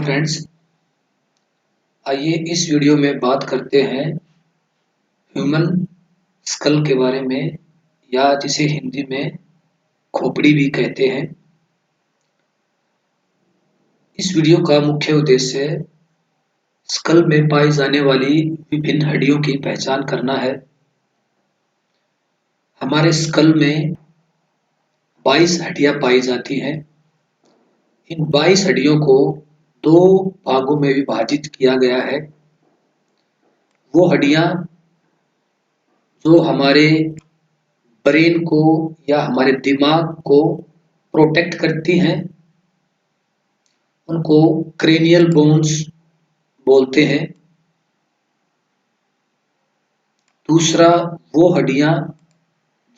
Friends, आइए इस video में बात करते हैं ह्यूमन स्कल के बारे में, या जिसे हिंदी में खोपड़ी भी कहते हैं। इस वीडियो का मुख्य उद्देश्य स्कल में पाई जाने वाली विभिन्न हड्डियों की पहचान करना है। हमारे स्कल में 22 हड्डियां पाई जाती हैं। इन 22 हड्डियों को दो भागों में विभाजित किया गया है। वो हड्डियां जो हमारे ब्रेन को या हमारे दिमाग को प्रोटेक्ट करती हैं, उनको क्रेनियल बोन्स बोलते हैं। दूसरा, वो हड्डियां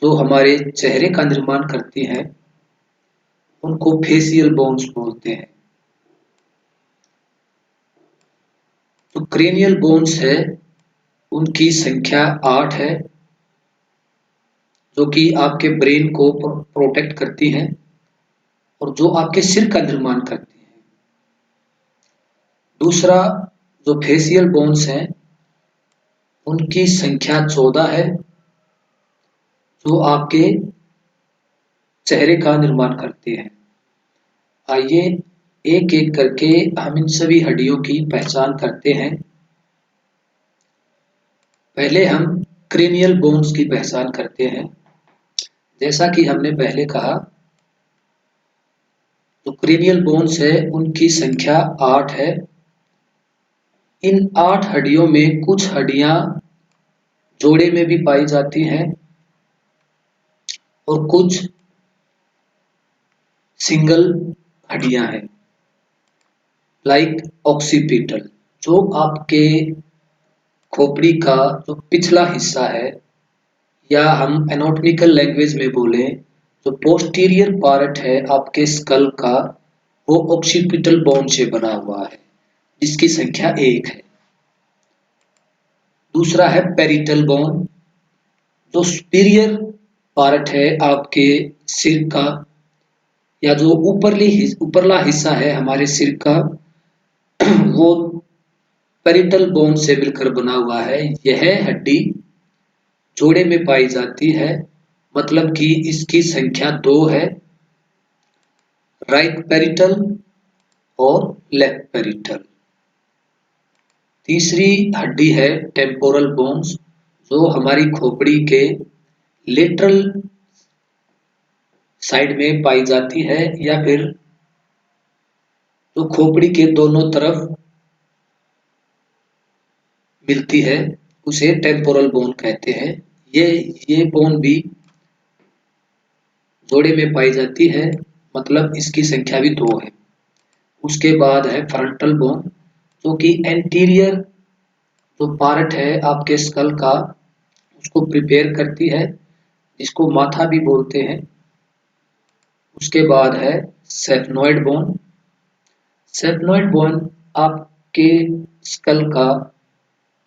जो हमारे चेहरे का निर्माण करती हैं, उनको फेशियल बोन्स बोलते हैं। तो क्रेनियल बोन्स है, उनकी संख्या 8 है, जो कि आपके ब्रेन को प्रोटेक्ट करती हैं और जो आपके सिर का निर्माण करती हैं। दूसरा, जो फेशियल बोन्स हैं, उनकी संख्या 14 है, जो आपके चेहरे का निर्माण करती हैं। आइए एक एक करके हम इन सभी हड्डियों की पहचान करते हैं। पहले हम क्रेनियल बोन्स की पहचान करते हैं। जैसा कि हमने पहले कहा, तो क्रेनियल बोन्स है, उनकी संख्या 8 है। इन 8 हड्डियों में कुछ हड्डियां जोड़े में भी पाई जाती हैं और कुछ सिंगल हड्डियां हैं, लाइक ऑक्सीपिटल, जो आपके खोपड़ी का जो पिछला हिस्सा है, या हम एनाटॉमिकल लैंग्वेज में बोलें जो पोस्टीरियर पार्ट है आपके स्कल का, वो ऑक्सीपिटल बोन से बना हुआ है, जिसकी संख्या 1 है। दूसरा है पेरिटल बोन, जो सुपीरियर पार्ट है आपके सिर का, या जो ऊपरला हिस्सा है हमारे सिर का, वो पेरिटल बोन से मिलकर बना हुआ है। यह हड्डी जोड़े में पाई जाती है, मतलब कि इसकी संख्या 2 है, राइट पेरिटल और लेफ्ट पेरिटल। तीसरी हड्डी है टेम्पोरल बोन्स, जो हमारी खोपड़ी के लेटरल साइड में पाई जाती है, या फिर जो खोपड़ी के दोनों तरफ मिलती है, उसे टेम्पोरल बोन कहते हैं। ये बोन भी जोड़े में पाई जाती है, मतलब इसकी संख्या भी 2 है। उसके बाद है फ्रंटल बोन, जो कि एंटीरियर जो पार्ट है आपके स्कल का, उसको प्रिपेयर करती है, जिसको माथा भी बोलते हैं। उसके बाद है सेफनॉइड बोन। सेफनॉइड बोन आपके स्कल का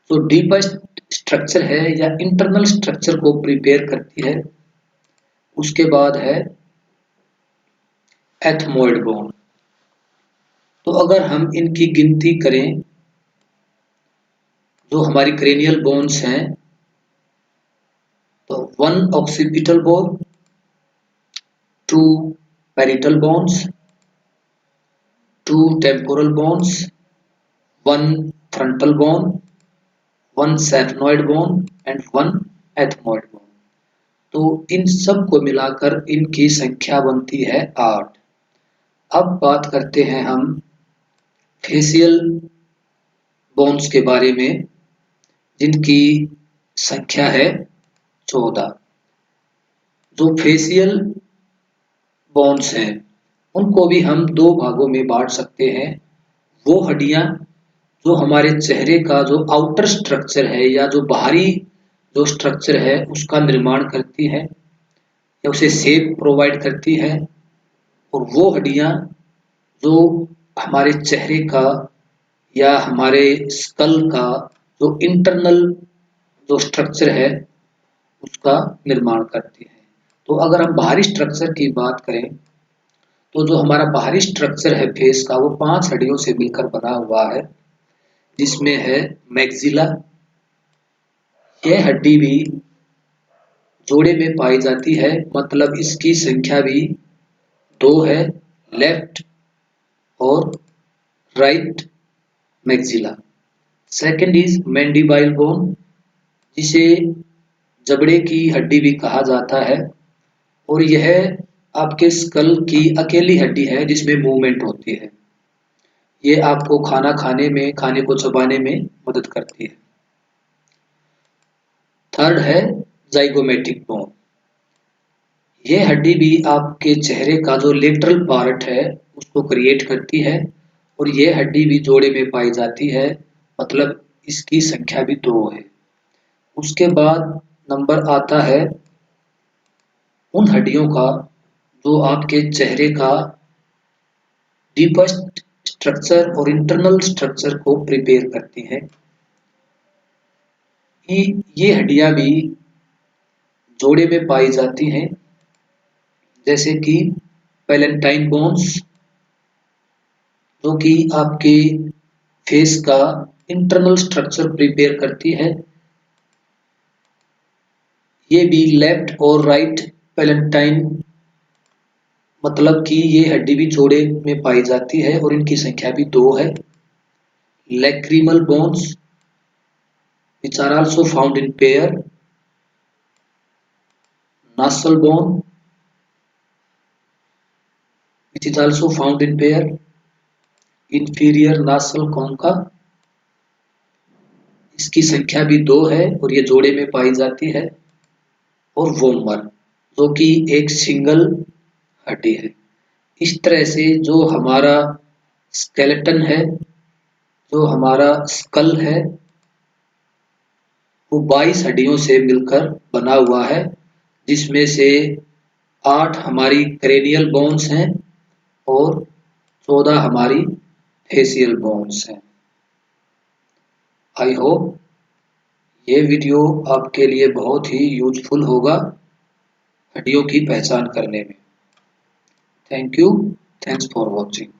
जो डीपेस्ट स्ट्रक्चर है या इंटरनल स्ट्रक्चर को प्रिपेयर करती है। उसके बाद है एथमोइड बोन। तो अगर हम इनकी गिनती करें, जो हमारी क्रेनियल बोन्स हैं, तो 1 occipital bone, 2 parietal bones, 2 temporal bones, 1 frontal bone, 1 sphenoid bone and 1 ethmoid bone. तो इन सब को मिलाकर इनकी संख्या बनती है 8। अब बात करते हैं हम फेशियल बोन्स के बारे में, जिनकी संख्या है 14। जो फेशियल बोन्स हैं, उनको भी हम 2 भागों में बांट सकते हैं। वो हड्डियां जो हमारे चेहरे का जो आउटर स्ट्रक्चर है, या जो बाहरी जो स्ट्रक्चर है, उसका निर्माण करती है या उसे शेप प्रोवाइड करती है। और वो हड्डियां जो हमारे चेहरे का या हमारे स्कल का जो इंटरनल जो स्ट्रक्चर है, उसका निर्माण करती है। तो अगर हम बाहरी स्ट्रक्चर की बात करें, तो जो हमारा बाहरी स्ट्रक्चर है फेस का वो 5 हड्डियों से मिलकर बना हुआ है, जिसमें है मैक्सिला। यह हड्डी भी जोड़े में पाई जाती है, मतलब इसकी संख्या भी 2 है, लेफ्ट और right maxilla. Second is mandible bone, जिसे जबड़े की हड्डी भी कहा जाता है, और यह आपके स्कल की अकेली हड्डी है जिसमें मूवमेंट होती है। ये आपको खाना खाने में, खाने को चबाने में मदद करती है। थर्ड है जाइगोमेटिक बोन। यह हड्डी भी आपके चेहरे का जो लेटरल पार्ट है उसको क्रिएट करती है, और यह हड्डी भी जोड़े में पाई जाती है, मतलब इसकी संख्या भी 2 है। उसके बाद नंबर आता है उन हड्डियों का जो आपके चेहरे का डीपेस्ट स्ट्रक्चर और इंटरनल स्ट्रक्चर को प्रिपेयर करती हैं। ये हड्डियां भी जोड़े में पाई जाती हैं, जैसे कि पैलेंटाइन बोन्स, जो कि आपके फेस का इंटरनल स्ट्रक्चर प्रिपेयर करती है। ये भी लेफ्ट और राइट पैलेंटाइन, मतलब कि ये हड्डी भी जोड़े में पाई जाती है और इनकी संख्या भी 2 है। Lacrimal bones which are also found in pair. Nasal bone which is also found in pair. Inferior nasal concha, इसकी संख्या भी 2 है और ये जोड़े में पाई जाती है। और वोमर, जो कि एक सिंगल हड्डी है। इस तरह से जो हमारा स्केलेटन है, जो हमारा स्कल है, वो 22 हड्डियों से मिलकर बना हुआ है, जिसमें से 8 हमारी क्रेनियल बोन्स हैं और 14 हमारी फेशियल बोन्स हैं। आई होप ये वीडियो आपके लिए बहुत ही यूजफुल होगा हड्डियों की पहचान करने में। Thank you, thanks for watching.